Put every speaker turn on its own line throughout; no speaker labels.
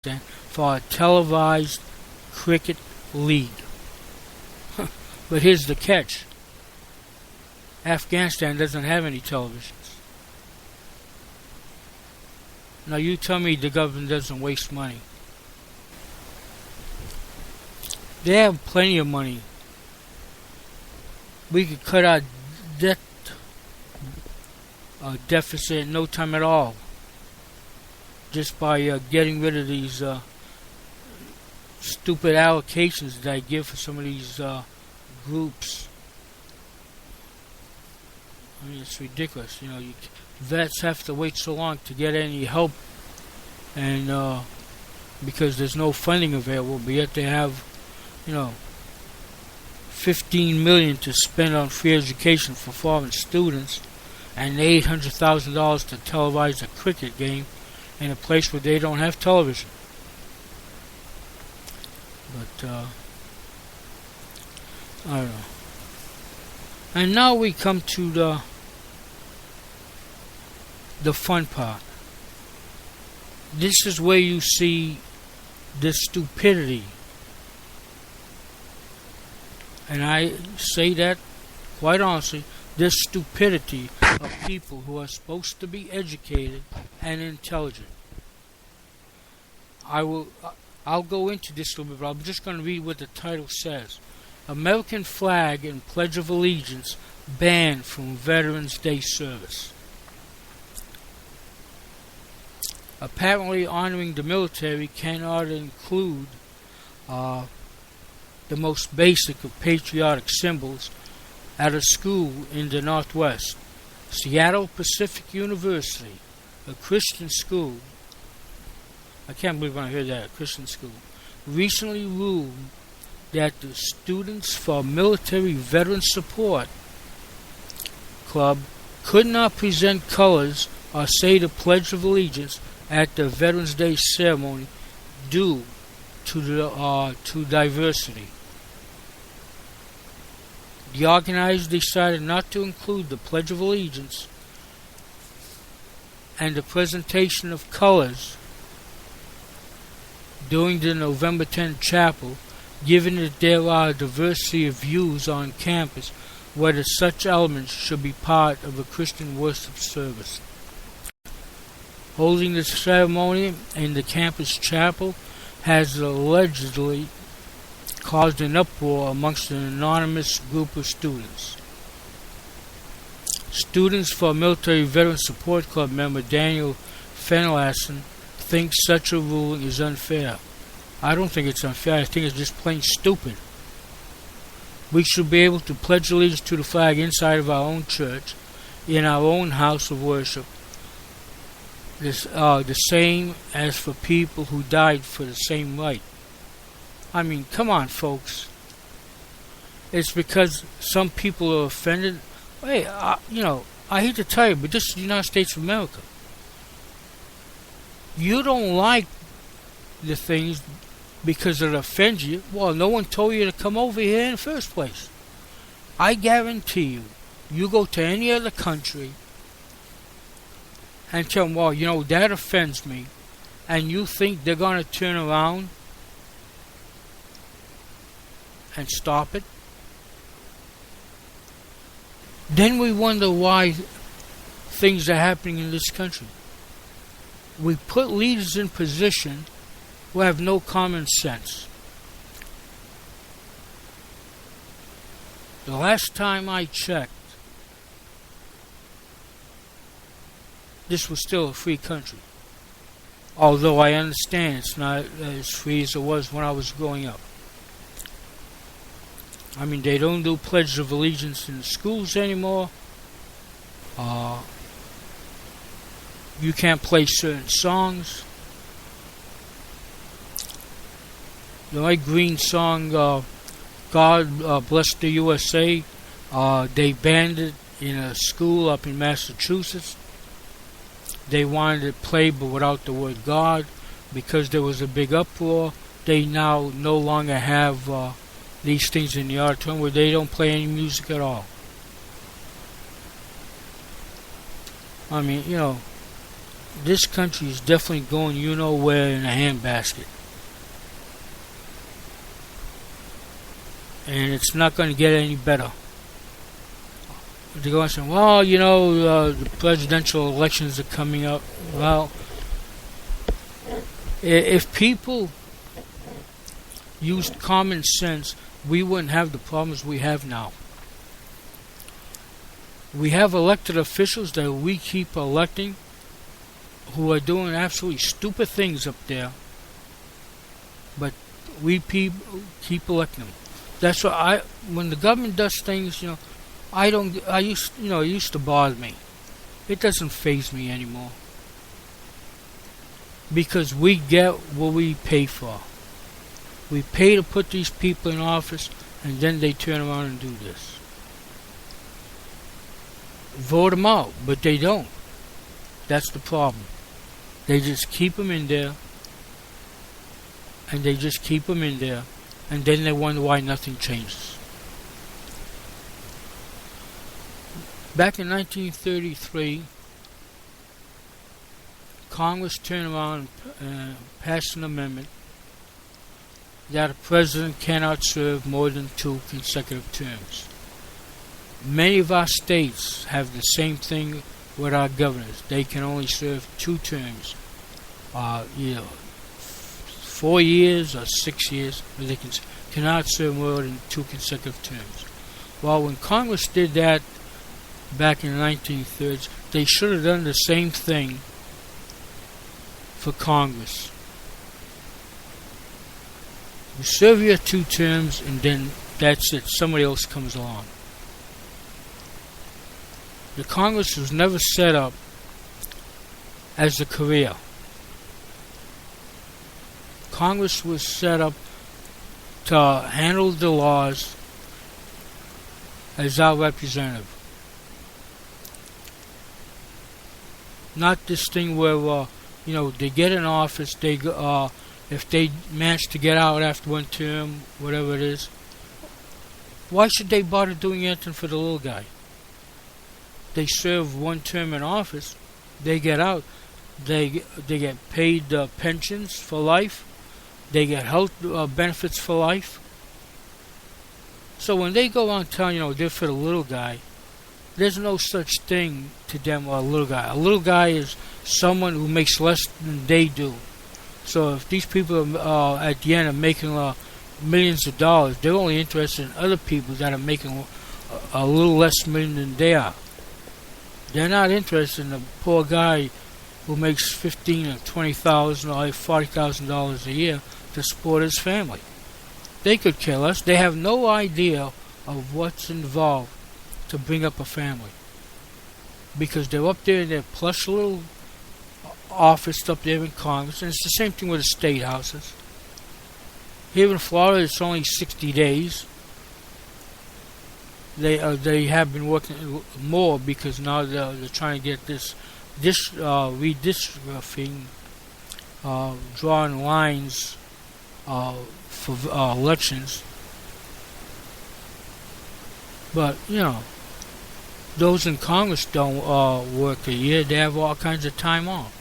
for a televised cricket league. But here's the catch. Afghanistan doesn't have any televisions. Now you tell me the government doesn't waste money. They have plenty of money. We could cut our debt deficit in no time at all, just by getting rid of these stupid allocations that I give for some of these groups. I mean, it's ridiculous. Vets have to wait so long to get any help, and because there's no funding available, but yet they have, $15 million to spend on free education for foreign students, and $800,000 to televise a cricket game in a place where they don't have television. But I don't know. And now we come to the fun part. This is where you see the stupidity. And I say that quite honestly, this stupidity of people who are supposed to be educated and intelligent. I'll go into this a little bit, but I'm just going to read what the title says. American flag and Pledge of Allegiance banned from Veterans Day service. Apparently honoring the military cannot include the most basic of patriotic symbols at a school in the Northwest. Seattle Pacific University, a Christian school, I can't believe when I heard that, a Christian school, recently ruled that the Students for Military Veteran Support Club could not present colors or say the Pledge of Allegiance at the Veterans Day ceremony due to diversity. The organizers decided not to include the Pledge of Allegiance and the presentation of colors during the November 10th chapel, given that there are a diversity of views on campus whether such elements should be part of a Christian worship service. Holding the ceremony in the campus chapel has allegedly caused an uproar amongst an anonymous group of students. Students for Military Veteran Support Club member Daniel Fenelassen thinks such a ruling is unfair. I don't think it's unfair. I think it's just plain stupid. We should be able to pledge allegiance to the flag inside of our own church, in our own house of worship, the same as for people who died for the same right. I mean, come on, folks. It's because some people are offended. Hey, I hate to tell you, but this is the United States of America. You don't like the things because it offends you. Well, no one told you to come over here in the first place. I guarantee you go to any other country and tell them, well, that offends me, and you think they're going to turn around and stop it? Then we wonder why things are happening in this country. We put leaders in position who have no common sense. The last time I checked, this was still a free country. Although I understand it's not as free as it was when I was growing up. I mean, they don't do Pledge of Allegiance in the schools anymore. You can't play certain songs. The Mike Green song, God Bless the USA, they banned it in a school up in Massachusetts. They wanted it played but without the word God. Because there was a big uproar, they now no longer have these things in the auditorium where they don't play any music at all. I mean, this country is definitely going you know where in a handbasket. And it's not going to get any better. They're going to say, well, the presidential elections are coming up. Well, if people used common sense, we wouldn't have the problems we have now. We have elected officials that we keep electing who are doing absolutely stupid things up there, but we keep electing them. That's why when the government does things, it used to bother me. It doesn't faze me anymore. Because we get what we pay for. We pay to put these people in office, and then they turn around and do this. Vote them out, but they don't. That's the problem. They just keep them in there, and they just keep them in there, and then they wonder why nothing changes. Back in 1933, Congress turned around and passed an amendment that a president cannot serve more than 2 consecutive terms. Many of our states have the same thing with our governors. They can only serve 2 terms, 4 years or 6 years, but they cannot serve more than 2 consecutive terms. Well, when Congress did that back in the 1930s, they should have done the same thing for Congress. You serve your 2 terms, and then that's it. Somebody else comes along. The Congress was never set up as a career. Congress was set up to handle the laws as our representative. Not this thing where, they get in office, if they manage to get out after 1 term, whatever it is, why should they bother doing anything for the little guy? They serve 1 term in office, they get out, they get paid pensions for life, they get health benefits for life. So when they go on telling, they're for the little guy, there's no such thing to them a little guy. A little guy is someone who makes less than they do. So if these people are at the end are making millions of dollars, they're only interested in other people that are making a little less million than they are. They're not interested in the poor guy who makes $15,000 or $20,000 or $40,000 a year to support his family. They could care less. They have no idea of what's involved to bring up a family, because they're up there in their plush little office up there in Congress, and it's the same thing with the state houses. Here in Florida, it's only 60 days. They have been working more because now they're trying to get this redistricting, drawing lines for elections. But those in Congress don't work a year. They have all kinds of time off.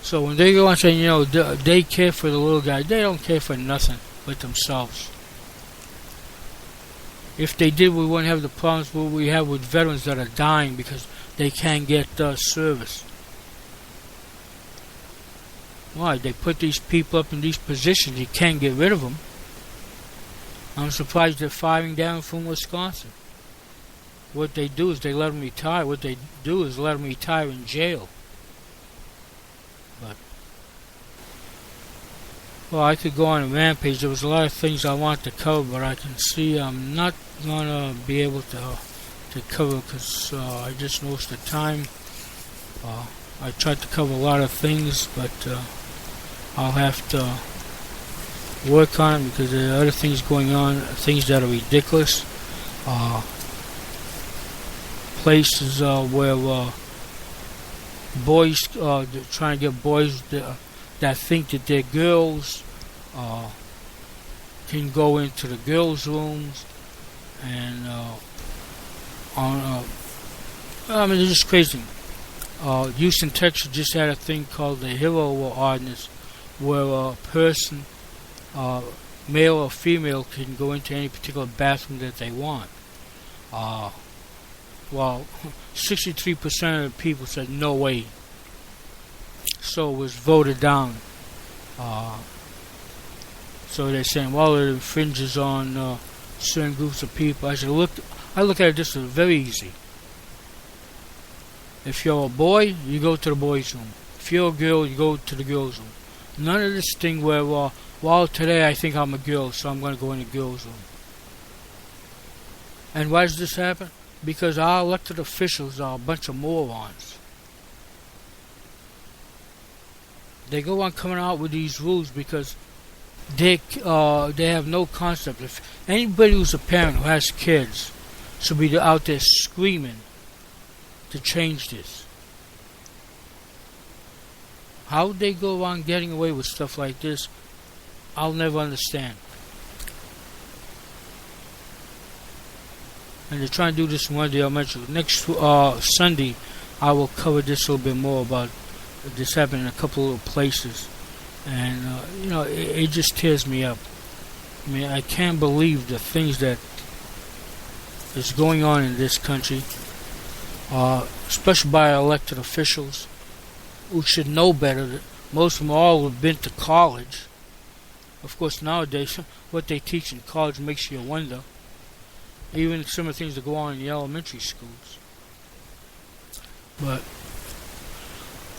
So when they go and say, they care for the little guy, they don't care for nothing but themselves. If they did, we wouldn't have the problems we have with veterans that are dying because they can't get service. Why? They put these people up in these positions. You can't get rid of them. I'm surprised they're firing down from Wisconsin. What they do is they let them retire. What they do is let them retire in jail. But, I could go on a Rampage. There was a lot of things I wanted to cover, but I can see I'm not going to be able to cover because I just noticed the time. I tried to cover a lot of things, but I'll have to work on it because there are other things going on, things that are ridiculous. Places where boys, trying to get boys that think that they're girls, can go into the girls' rooms and I mean, it's just crazy. Houston, Texas just had a thing called the Hero Ordinance, where a person, uh, male or female, can go into any particular bathroom that they want. Uh, well, 63% of the people said no way, so it was voted down. Uh, so they're saying, well, it infringes on certain groups of people. I look at it this as very easy. If you're a boy, you go to the boys' room. If you're a girl, you go to the girls' room. None of this thing where, well, today I think I'm a girl, so I'm going to go in the girls' room. And why does this happen? Because our elected officials are a bunch of morons. They go on coming out with these rules because they have no concept. If anybody who's a parent who has kids should be out there screaming to change this. How they go around getting away with stuff like this, I'll never understand. And they're trying to do this in one of the elementary. Next Sunday, I will cover this a little bit more about this happening in a couple of places. And, it just tears me up. I mean, I can't believe the things that is going on in this country, especially by elected officials who should know better. Most of them all have been to college. Of course, nowadays, what they teach in college makes you wonder. Even some of the things that go on in the elementary schools. But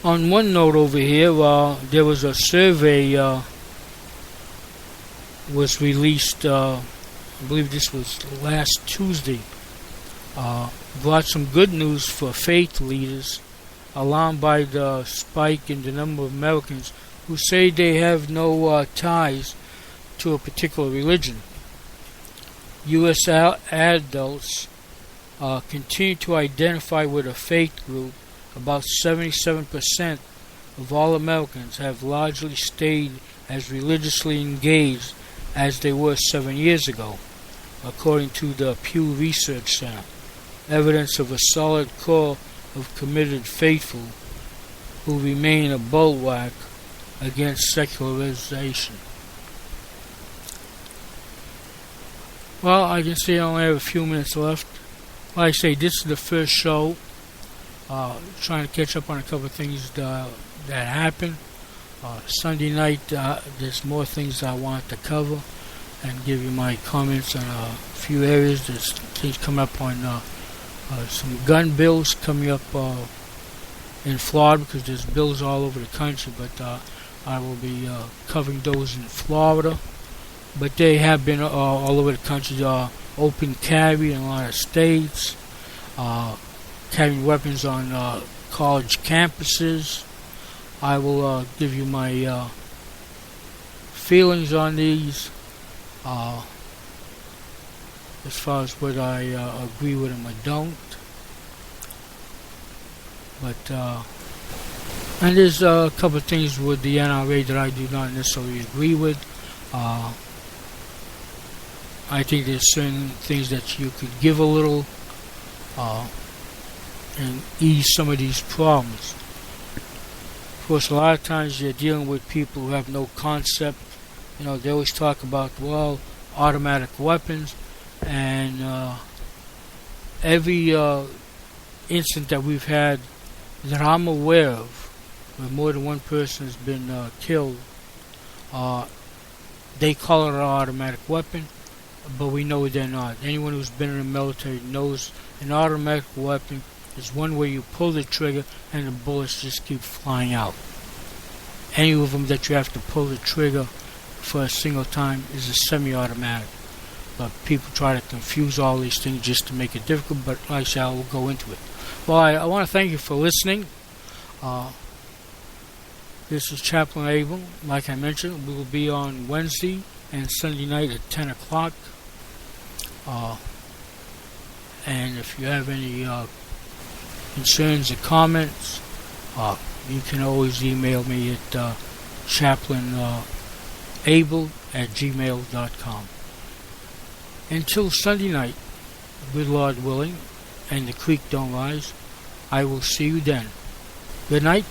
on one note over here, there was a survey was released. I believe this was last Tuesday. Brought some good news for faith leaders, alarmed by the spike in the number of Americans who say they have no ties to a particular religion. U.S. adults continue to identify with a faith group. About 77% of all Americans have largely stayed as religiously engaged as they were 7 years ago, according to the Pew Research Center. Evidence of a solid core of committed faithful who remain a bulwark against secularization. Well, I can see I only have a few minutes left. Like I say, this is the first show. Trying to catch up on a couple of things that happened. Sunday night, there's more things I want to cover and give you my comments on a few areas. There's things coming up on some gun bills coming up in Florida, because there's bills all over the country, but I will be covering those in Florida. But they have been all over the country, open carry in a lot of states, carrying weapons on college campuses. I will give you my feelings on these, as far as what I agree with them or don't. But and there's a couple of things with the NRA that I do not necessarily agree with. I think there's certain things that you could give a little and ease some of these problems. Of course, a lot of times you're dealing with people who have no concept. They always talk about, well, automatic weapons, and every incident that we've had that I'm aware of, where more than one person has been killed, they call it an automatic weapon, but we know they're not. Anyone who's been in the military knows an automatic weapon is one where you pull the trigger and the bullets just keep flying out. Any of them that you have to pull the trigger for a single time is a semi-automatic. But people try to confuse all these things just to make it difficult, but like I said, I will go into it. Well, I want to thank you for listening. This is Chaplain Abel. Like I mentioned, we will be on Wednesday and Sunday night at 10 o'clock. And if you have any concerns or comments, you can always email me at chaplainable@gmail.com. Until Sunday night, good Lord willing, and the creek don't rise, I will see you then. Good night.